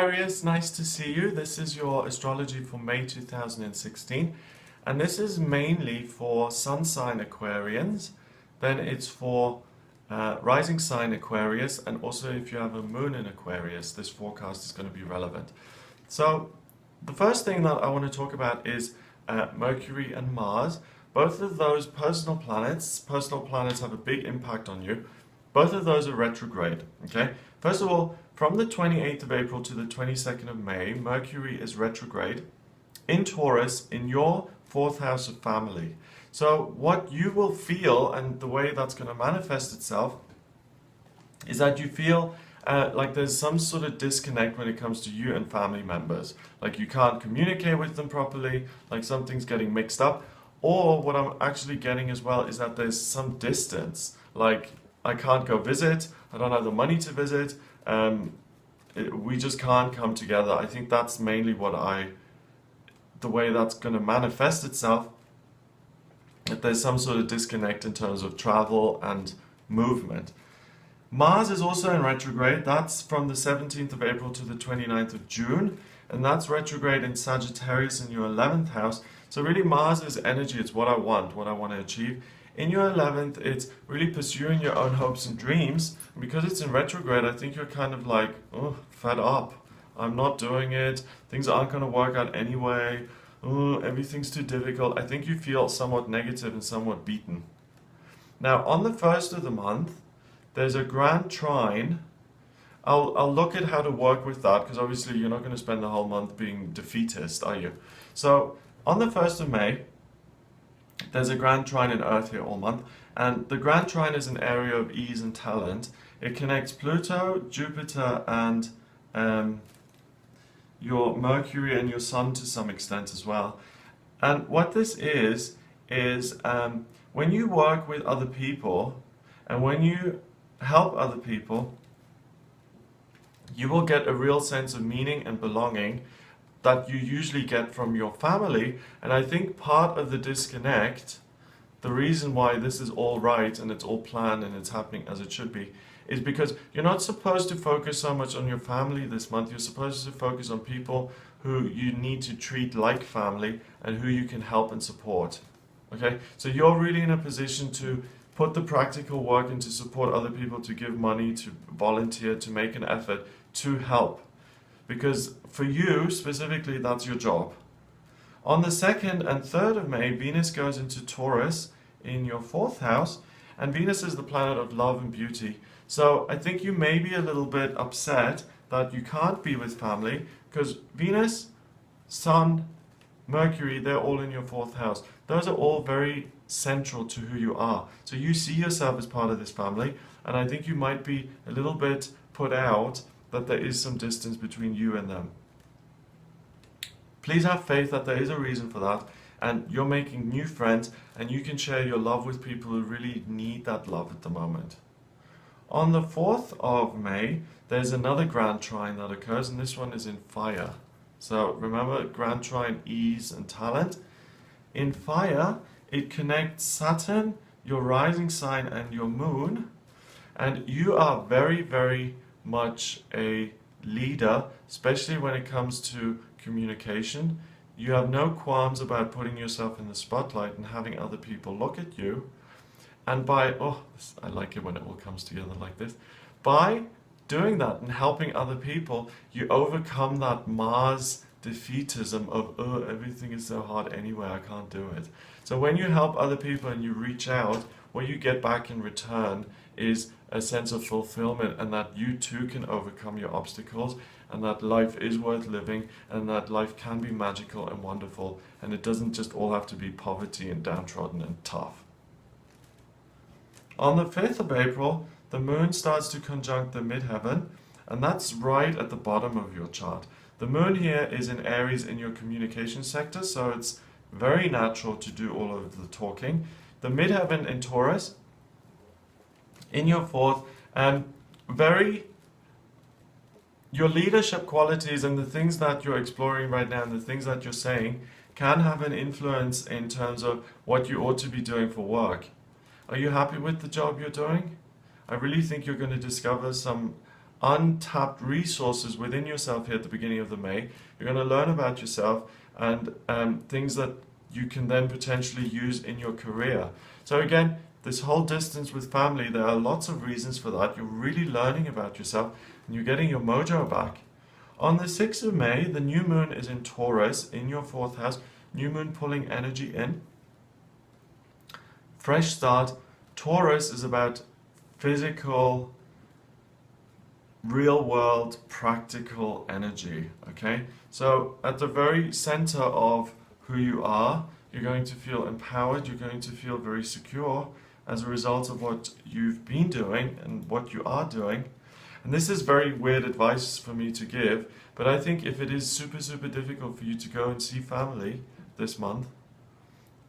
Aquarius, nice to see you. This is your astrology for May 2016, and this is mainly for sun sign Aquarians. Then it's for rising sign Aquarius, and also if you have a moon in Aquarius, this forecast is going to be relevant. So the first thing that I want to talk about is Mercury and Mars. Both of those personal planets have a big impact on you. Both of those are retrograde, okay? First of all, from the 28th of April to the 22nd of May, Mercury is retrograde in Taurus in your fourth house of family. So what you will feel, and the way that's going to manifest itself, is that you feel like there's some sort of disconnect when it comes to you and family members. Like you can't communicate with them properly, like something's getting mixed up. Or what I'm actually getting as well is that there's some distance, like I can't go visit, I don't have the money to visit, we just can't come together. I think that's mainly the way that's going to manifest itself, that there's some sort of disconnect in terms of travel and movement. Mars is also in retrograde. That's from the 17th of April to the 29th of June, and that's retrograde in Sagittarius in your 11th house. So really Mars is energy, it's what I want to achieve. In your 11th, it's really pursuing your own hopes and dreams. And because it's in retrograde, I think you're kind of like, oh, fed up. I'm not doing it. Things aren't going to work out anyway. Oh, everything's too difficult. I think you feel somewhat negative and somewhat beaten. Now, on the 1st of the month, there's a grand trine. I'll look at how to work with that, because obviously you're not going to spend the whole month being defeatist, are you? So, on the 1st of May, there's a grand trine in Earth here all month, and the grand trine is an area of ease and talent. It connects Pluto, Jupiter, and your Mercury and your Sun to some extent as well. And what this is when you work with other people and when you help other people, you will get a real sense of meaning and belonging that you usually get from your family. And I think part of the disconnect, the reason why this is all right and it's all planned and it's happening as it should be, is because you're not supposed to focus so much on your family this month. You're supposed to focus on people who you need to treat like family and who you can help and support. Okay, so you're really in a position to put the practical work in to support other people, to give money, to volunteer, to make an effort, to help. Because for you, specifically, that's your job. On the 2nd and 3rd of May, Venus goes into Taurus in your 4th house, and Venus is the planet of love and beauty. So I think you may be a little bit upset that you can't be with family, because Venus, Sun, Mercury, they're all in your 4th house. Those are all very central to who you are. So you see yourself as part of this family, and I think you might be a little bit put out that there is some distance between you and them. Please have faith that there is a reason for that, and you're making new friends, and you can share your love with people who really need that love at the moment. On the 4th of May, there's another grand trine that occurs, and this one is in fire. So remember, grand trine, ease and talent. In fire, it connects Saturn, your rising sign, and your moon, and you are very, very much a leader, especially when it comes to communication. You have no qualms about putting yourself in the spotlight and having other people look at you. And by, I like it when it all comes together like this. By doing that and helping other people, you overcome that Mars defeatism of, everything is so hard anyway, I can't do it. So when you help other people and you reach out, what you get back in return is a sense of fulfillment, and that you too can overcome your obstacles, and that life is worth living, and that life can be magical and wonderful, and it doesn't just all have to be poverty and downtrodden and tough. On the 5th of April, the moon starts to conjunct the midheaven, and that's right at the bottom of your chart. The moon here is in Aries in your communication sector, so it's very natural to do all of the talking. The midheaven in Taurus, in your 4th, your leadership qualities and the things that you're exploring right now and the things that you're saying can have an influence in terms of what you ought to be doing for work. Are you happy with the job you're doing? I really think you're going to discover some untapped resources within yourself here at the beginning of the May. You're going to learn about yourself and things that you can then potentially use in your career. So again, this whole distance with family, there are lots of reasons for that. You're really learning about yourself and you're getting your mojo back. On the 6th of May, the new moon is in Taurus, in your 4th house. New moon pulling energy in. Fresh start. Taurus is about physical, real world, practical energy. Okay? So at the very center of who you are, you're going to feel empowered, you're going to feel very secure as a result of what you've been doing and what you are doing. And this is very weird advice for me to give, but I think if it is super, super difficult for you to go and see family this month,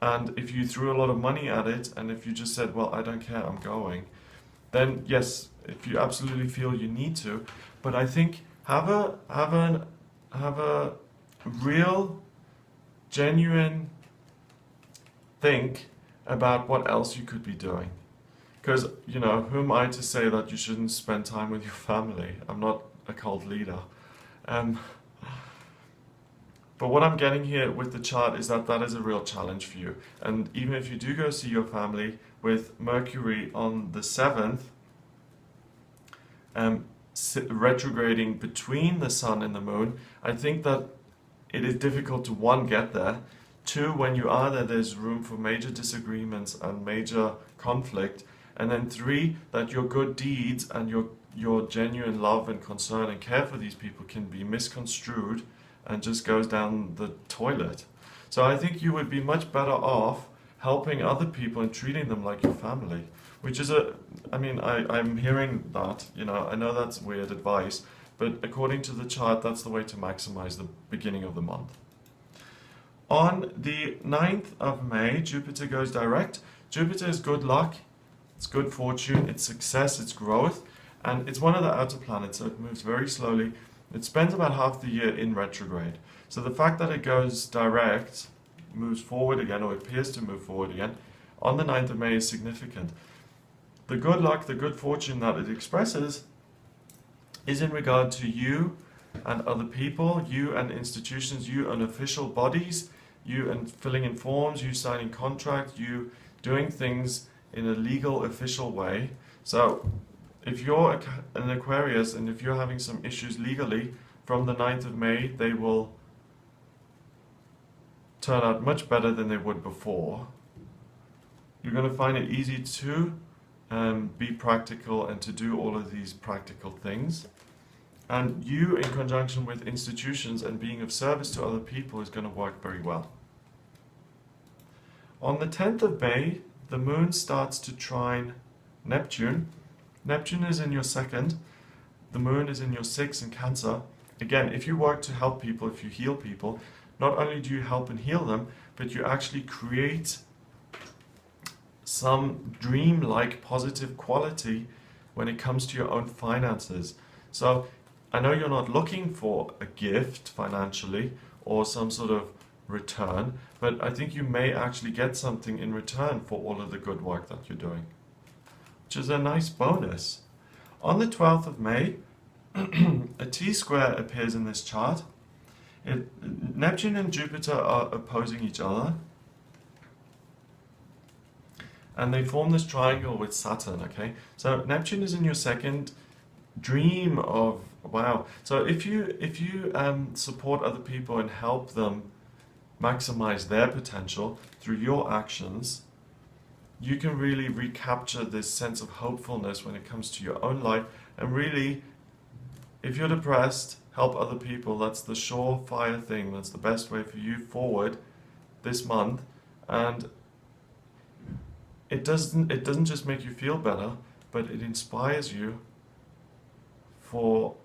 and if you threw a lot of money at it, and if you just said, well, I don't care, I'm going, then yes, if you absolutely feel you need to, but I think have a real, genuine think about what else you could be doing. Because, you know, who am I to say that you shouldn't spend time with your family? I'm not a cult leader. But what I'm getting here with the chart is that that is a real challenge for you. And even if you do go see your family with Mercury on the 7th, retrograding between the Sun and the Moon, I think that it is difficult to, one, get there. Two, when you are there, there's room for major disagreements and major conflict. And then three, that your good deeds and your genuine love and concern and care for these people can be misconstrued and just goes down the toilet. So I think you would be much better off helping other people and treating them like your family, which is I'm hearing that, you know, I know that's weird advice, but according to the chart, that's the way to maximize the beginning of the month. On the 9th of May, Jupiter goes direct. Jupiter is good luck, it's good fortune, it's success, it's growth, and it's one of the outer planets, so it moves very slowly. It spends about half the year in retrograde. So the fact that it goes direct, moves forward again, or appears to move forward again, on the 9th of May is significant. The good luck, the good fortune that it expresses is in regard to you and other people, you and institutions, you and official bodies, you and filling in forms, you signing contracts, you doing things in a legal, official way. So if you're an Aquarius and if you're having some issues legally, from the 9th of May, they will turn out much better than they would before. You're going to find it easy to be practical and to do all of these practical things. And you, in conjunction with institutions and being of service to other people, is going to work very well. On the 10th of May, the moon starts to trine Neptune. Neptune is in your 2nd, the moon is in your 6th in Cancer. Again, if you work to help people, if you heal people, not only do you help and heal them, but you actually create some dream-like positive quality when it comes to your own finances. So I know you're not looking for a gift financially or some sort of return, but I think you may actually get something in return for all of the good work that you're doing, which is a nice bonus. On the 12th of May, a T-square appears in this chart. Neptune and Jupiter are opposing each other, and they form this triangle with Saturn, okay? So Neptune is in your 2nd, dream of, wow. So if you support other people and help them maximize their potential through your actions, you can really recapture this sense of hopefulness when it comes to your own life. And really, if you're depressed, help other people. That's the surefire thing. That's the best way for you forward this month. And it doesn't just make you feel better, but it inspires you for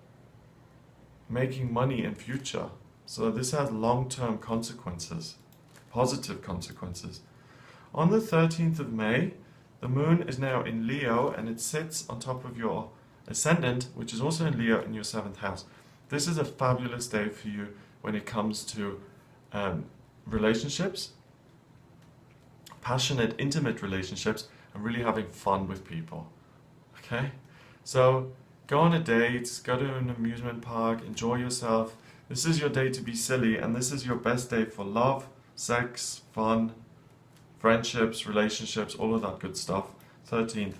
making money in future. So this has long-term consequences, positive consequences. On the 13th of May, the moon is now in Leo and it sits on top of your Ascendant, which is also in Leo in your 7th house. This is a fabulous day for you when it comes to relationships, passionate, intimate relationships, and really having fun with people. Okay? So Go on a date, go to an amusement park, enjoy yourself. This is your day to be silly, and this is your best day for love, sex, fun, friendships, relationships, all of that good stuff. 13th.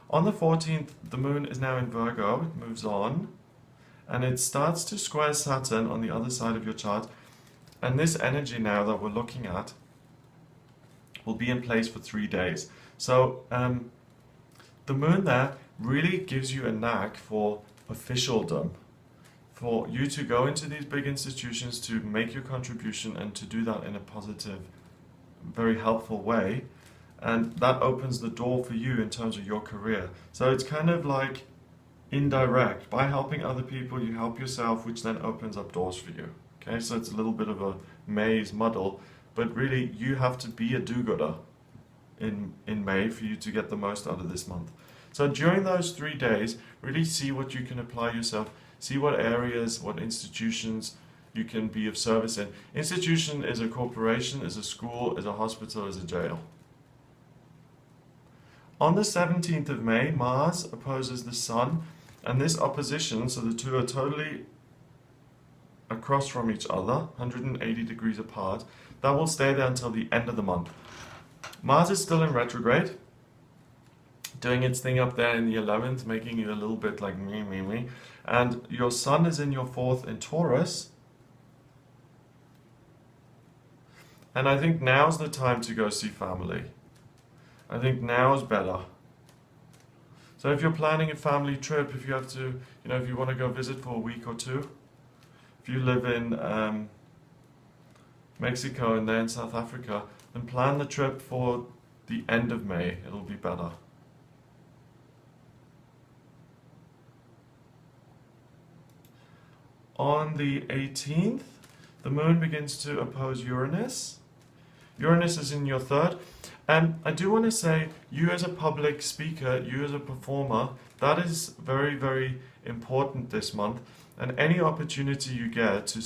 On the 14th, the moon is now in Virgo, it moves on, and it starts to square Saturn on the other side of your chart. And this energy now that we're looking at will be in place for 3 days. So the moon there really gives you a knack for officialdom, for you to go into these big institutions to make your contribution and to do that in a positive, very helpful way. And that opens the door for you in terms of your career. So it's kind of like indirect. By helping other people, you help yourself, which then opens up doors for you. Okay, so it's a little bit of a maze muddle, but really you have to be a do-gooder in May for you to get the most out of this month. So during those 3 days, really see what you can apply yourself, see what areas, what institutions you can be of service in. Institution is a corporation, is a school, is a hospital, is a jail. On the 17th of May, Mars opposes the Sun, and this opposition, so the two are totally across from each other, 180 degrees apart, that will stay there until the end of the month. Mars is still in retrograde, doing its thing up there in the 11th, making it a little bit like me. And your Sun is in your 4th in Taurus. And I think now's the time to go see family. I think now's better. So if you're planning a family trip, if you have to, if you want to go visit for a week or two, if you live in Mexico and they're in South Africa, then plan the trip for the end of May. It'll be better. On the 18th, the moon begins to oppose Uranus. Uranus is in your 3rd. And I do want to say, you as a public speaker, you as a performer, that is very, very important this month. And any opportunity you get to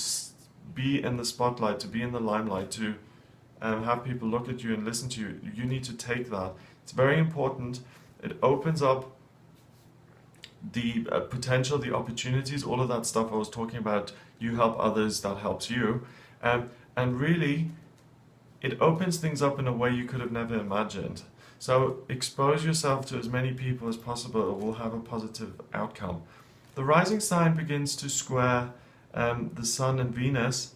be in the spotlight, to be in the limelight, to have people look at you and listen to you, you need to take that. It's very important. It opens up the potential, the opportunities, all of that stuff I was talking about. You help others, that helps you. And really, it opens things up in a way you could have never imagined. So expose yourself to as many people as possible. It will have a positive outcome. The rising sign begins to square the Sun and Venus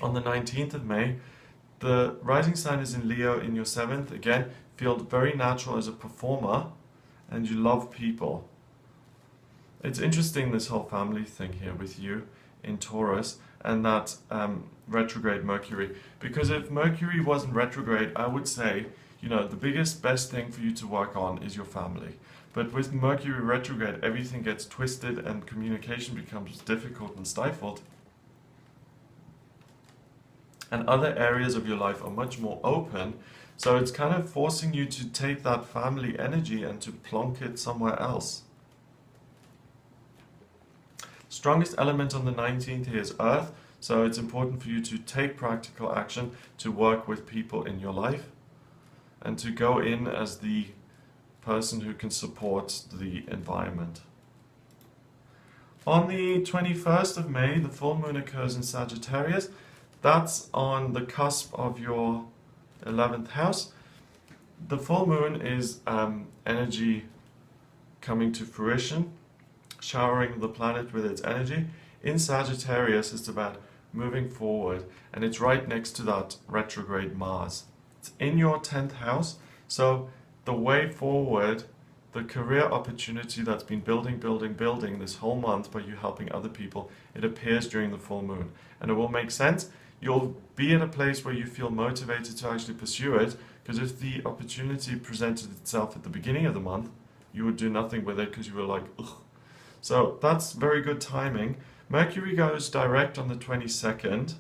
on the 19th of May. The rising sign is in Leo in your 7th. Again, feel very natural as a performer and you love people. It's interesting, this whole family thing here with you in Taurus and that retrograde Mercury. Because if Mercury wasn't retrograde, I would say, the biggest, best thing for you to work on is your family. But with Mercury retrograde, everything gets twisted and communication becomes difficult and stifled. And other areas of your life are much more open. So it's kind of forcing you to take that family energy and to plonk it somewhere else. Strongest element on the 19th here is Earth. So it's important for you to take practical action, to work with people in your life, and to go in as the person who can support the environment. On the 21st of May, the full moon occurs in Sagittarius. That's on the cusp of your 11th house. The full moon is energy coming to fruition, showering the planet with its energy. In Sagittarius, it's about moving forward, and it's right next to that retrograde Mars. It's in your 10th house, so the way forward, the career opportunity that's been building this whole month by you helping other people, it appears during the full moon. And it will make sense. You'll be in a place where you feel motivated to actually pursue it, because if the opportunity presented itself at the beginning of the month, you would do nothing with it because you were like, ugh. So that's very good timing. Mercury goes direct on the 22nd.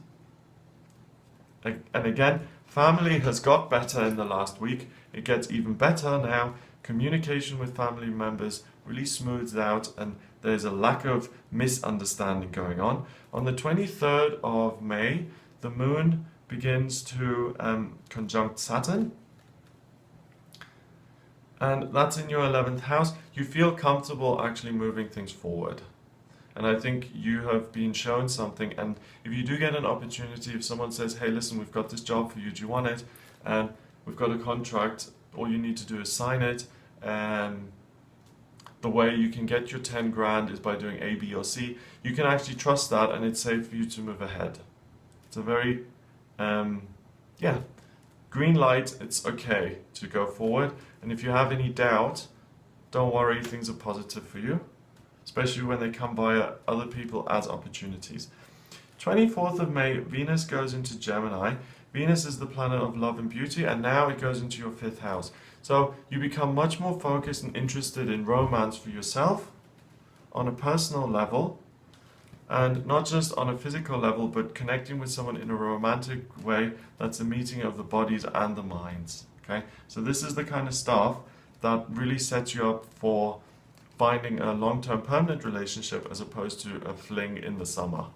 And again, family has got better in the last week. It gets even better now. Communication with family members really smooths out and there's a lack of misunderstanding going on. On the 23rd of May, the moon begins to conjunct Saturn. and that's in your 11th house. You feel comfortable actually moving things forward. And I think you have been shown something, and if you do get an opportunity, if someone says, hey, listen, we've got this job for you, do you want it? And we've got a contract, all you need to do is sign it. The way you can get your 10 grand is by doing A, B, or C. You can actually trust that, and it's safe for you to move ahead. It's a very, green light, it's okay to go forward. And if you have any doubt, don't worry, things are positive for you, especially when they come via other people as opportunities. 24th of May, Venus goes into Gemini. Venus is the planet of love and beauty, and now it goes into your 5th house. So you become much more focused and interested in romance for yourself on a personal level, and not just on a physical level, but connecting with someone in a romantic way. That's a meeting of the bodies and the minds. Okay, so this is the kind of stuff that really sets you up for finding a long-term permanent relationship as opposed to a fling in the summer.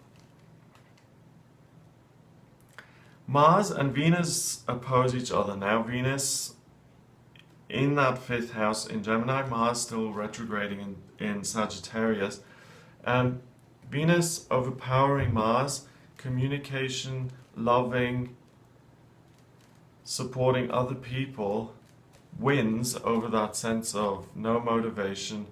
Mars and Venus oppose each other now. Venus in that 5th house in Gemini, Mars still retrograding in Sagittarius. Venus overpowering Mars, communication, loving, supporting other people, wins over that sense of no motivation.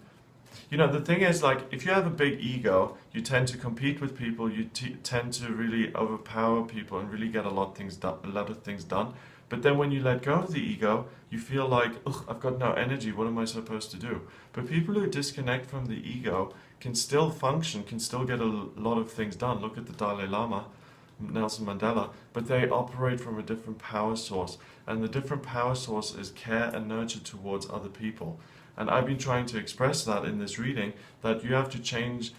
You know, the thing is, like, if you have a big ego, you tend to compete with people, you tend to really overpower people and really get a lot of things done. But then when you let go of the ego, you feel like, ugh, I've got no energy, what am I supposed to do? But people who disconnect from the ego can still function, can still get a lot of things done. Look at the Dalai Lama, Nelson Mandela, but they operate from a different power source. And the different power source is care and nurture towards other people. And I've been trying to express that in this reading, that you have to change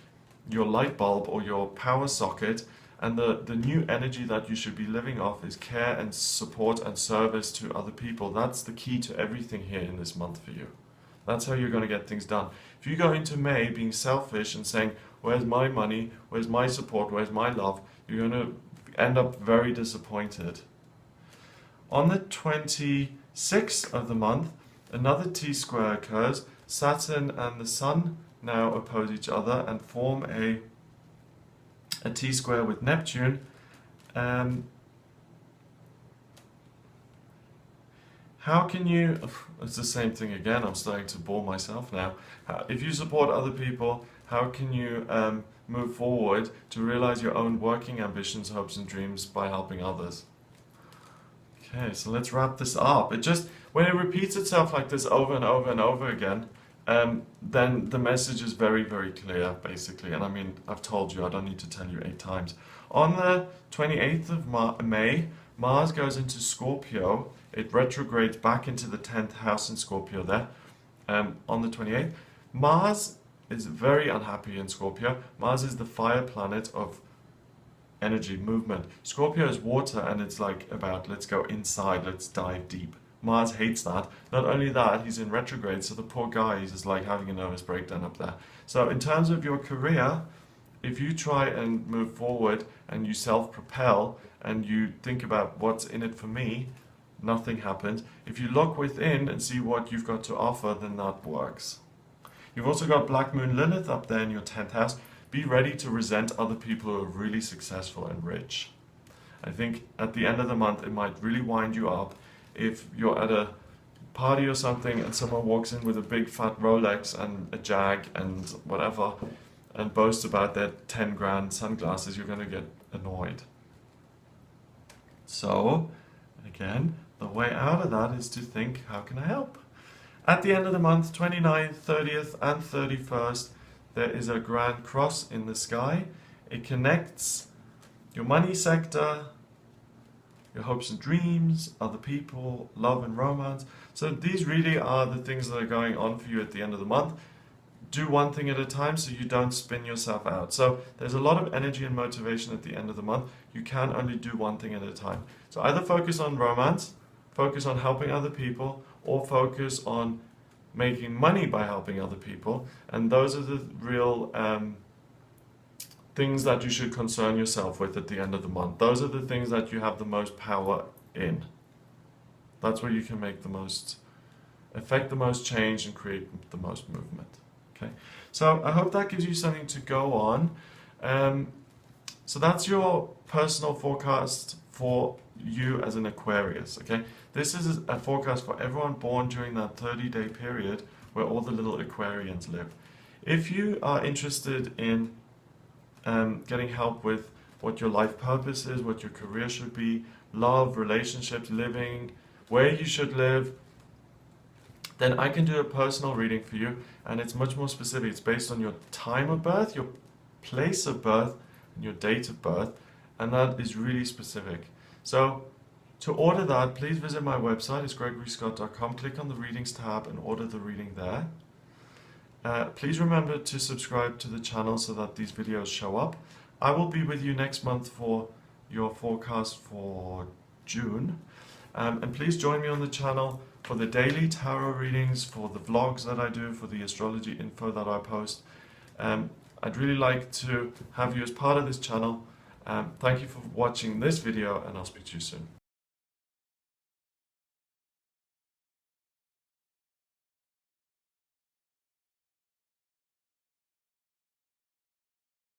your light bulb or your power socket, and the new energy that you should be living off is care and support and service to other people. That's the key to everything here in this month for you. That's how you're going to get things done. If you go into May being selfish and saying, where's my money, where's my support, where's my love, you're going to end up very disappointed. On the 26th of the month, another T-square occurs. Saturn and the Sun now oppose each other and form a T-square with Neptune. How can you, it's the same thing again, I'm starting to bore myself now. If you support other people, how can you move forward to realize your own working ambitions, hopes and dreams by helping others? Okay, so let's wrap this up. When it repeats itself like this over and over and over again, then the message is very, very clear, basically. And I mean, I've told you, I don't need to tell you 8 times. On the 28th of May, Mars goes into Scorpio. It retrogrades back into the 10th house in Scorpio there. On the 28th, Mars is very unhappy in Scorpio. Mars is the fire planet of energy, movement. Scorpio is water, and it's like about, let's go inside, let's dive deep. Mars hates that. Not only that, he's in retrograde, so the poor guy is just like having a nervous breakdown up there. So in terms of your career, if you try and move forward and you self-propel and you think about what's in it for me, nothing happens. If you look within and see what you've got to offer, then that works. You've also got Black Moon Lilith up there in your 10th house. Be ready to resent other people who are really successful and rich. I think at the end of the month, it might really wind you up if you're at a party or something and someone walks in with a big fat Rolex and a Jag and whatever and boasts about their 10 grand sunglasses. You're going to get annoyed. So, again, the way out of that is to think, how can I help? At the end of the month, 29th, 30th and 31st, there is a grand cross in the sky. It connects your money sector, your hopes and dreams, other people, love and romance. So these really are the things that are going on for you at the end of the month. Do one thing at a time so you don't spin yourself out. So there's a lot of energy and motivation at the end of the month. You can only do one thing at a time. So either focus on romance, focus on helping other people, or focus on making money by helping other people. And those are the real things that you should concern yourself with at the end of the month. Those are the things that you have the most power in. That's where you can make the most affect the most change and create the most movement. Okay, so I hope that gives you something to go on. So that's your personal forecast for you as an Aquarius. Okay, this is a forecast for everyone born during that 30-day period where all the little Aquarians live. If you are interested in getting help with what your life purpose is, what your career should be, love, relationships, living, where you should live, then I can do a personal reading for you, and it's much more specific. It's based on your time of birth, your place of birth, and your date of birth, and that is really specific. So to order that, please visit my website. It's gregoryscott.com. Click on the readings tab and order the reading there. Please remember to subscribe to the channel so that these videos show up. I will be with you next month for your forecast for June. And please join me on the channel for the daily tarot readings, for the vlogs that I do, for the astrology info that I post. I'd really like to have you as part of this channel. Thank you for watching this video, and I'll speak to you soon.